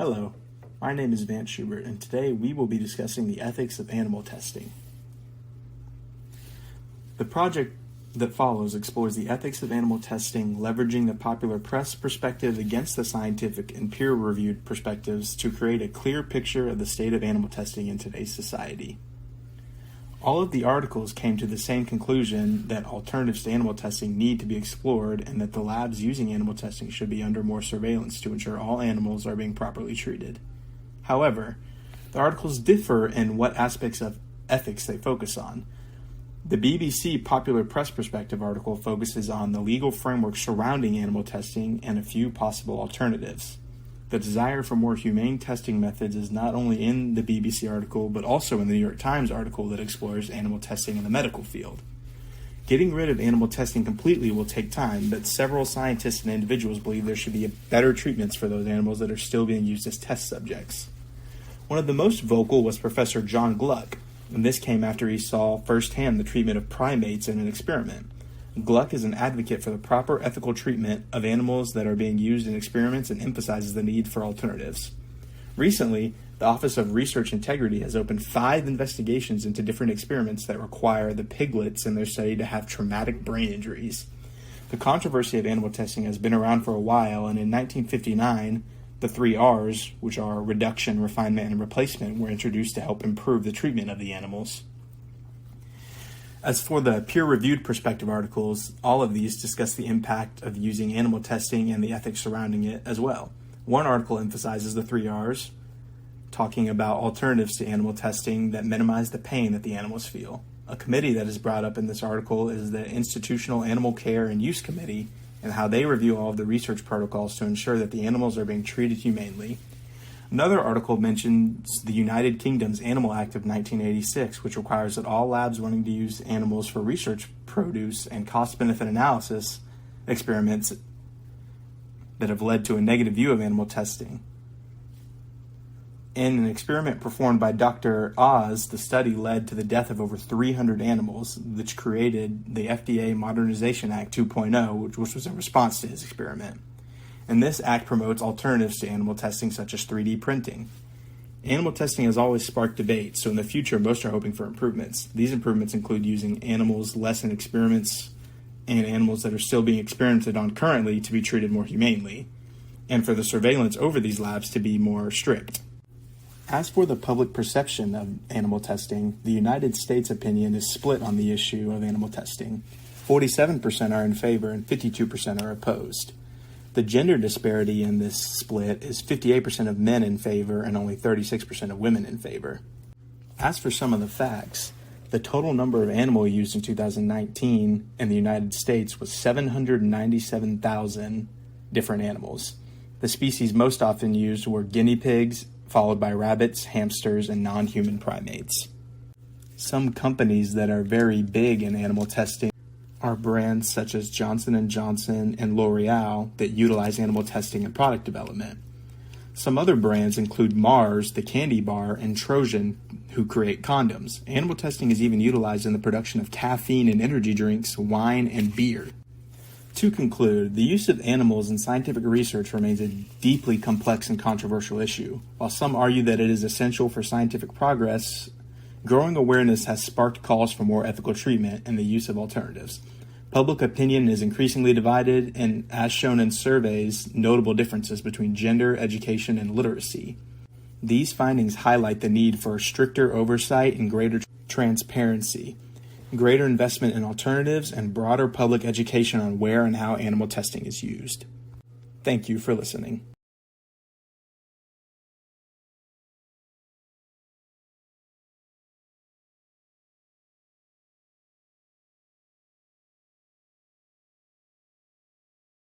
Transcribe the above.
Hello, my name is Vance Schubert, and today we will be discussing the ethics of animal testing. The project that follows explores the ethics of animal testing, leveraging the popular press perspective against the scientific and peer-reviewed perspectives to create a clear picture of the state of animal testing in today's society. All of the articles came to the same conclusion that alternatives to animal testing need to be explored and that the labs using animal testing should be under more surveillance to ensure all animals are being properly treated. However, the articles differ in what aspects of ethics they focus on. The BBC Popular Press Perspective article focuses on the legal framework surrounding animal testing and a few possible alternatives. The desire for more humane testing methods is not only in the BBC article, but also in the New York Times article that explores animal testing in the medical field. Getting rid of animal testing completely will take time, but several scientists and individuals believe there should be better treatments for those animals that are still being used as test subjects. One of the most vocal was Professor John Gluck, and this came after he saw firsthand the treatment of primates in an experiment. Gluck is an advocate for the proper ethical treatment of animals that are being used in experiments and emphasizes the need for alternatives. Recently, the Office of Research Integrity has opened 5 investigations into different experiments that require the piglets in their study to have traumatic brain injuries. The controversy of animal testing has been around for a while, and in 1959, the 3 R's, which are reduction, refinement, and replacement, were introduced to help improve the treatment of the animals. As for the peer-reviewed perspective articles, all of these discuss the impact of using animal testing and the ethics surrounding it as well. One article emphasizes the 3 R's, talking about alternatives to animal testing that minimize the pain that the animals feel. A committee that is brought up in this article is the Institutional Animal Care and Use Committee, and how they review all of the research protocols to ensure that the animals are being treated humanely. Another article mentions the United Kingdom's Animal Act of 1986, which requires that all labs wanting to use animals for research produce and cost-benefit analysis experiments that have led to a negative view of animal testing. In an experiment performed by Dr. Oz, the study led to the death of over 300 animals, which created the FDA Modernization Act 2.0, which was in response to his experiment. And this act promotes alternatives to animal testing such as 3D printing. Animal testing has always sparked debate, so in the future most are hoping for improvements. These improvements include using animals less in experiments and animals that are still being experimented on currently to be treated more humanely, and for the surveillance over these labs to be more strict. As for the public perception of animal testing, the United States opinion is split on the issue of animal testing. 47% are in favor and 52% are opposed. The gender disparity in this split is 58% of men in favor and only 36% of women in favor. As for some of the facts, the total number of animals used in 2019 in the United States was 797,000 different animals. The species most often used were guinea pigs, followed by rabbits, hamsters, and non-human primates. Some companies that are very big in animal testing are brands such as Johnson & Johnson and L'Oreal that utilize animal testing in product development. Some other brands include Mars, the candy bar, and Trojan, who create condoms. Animal testing is even utilized in the production of caffeine and energy drinks, wine, and beer. To conclude, the use of animals in scientific research remains a deeply complex and controversial issue. While some argue that it is essential for scientific progress, growing awareness has sparked calls for more ethical treatment and the use of alternatives. Public opinion is increasingly divided, and as shown in surveys, notable differences between gender, education, and literacy. These findings highlight the need for stricter oversight and greater transparency, greater investment in alternatives, and broader public education on where and how animal testing is used. Thank you for listening.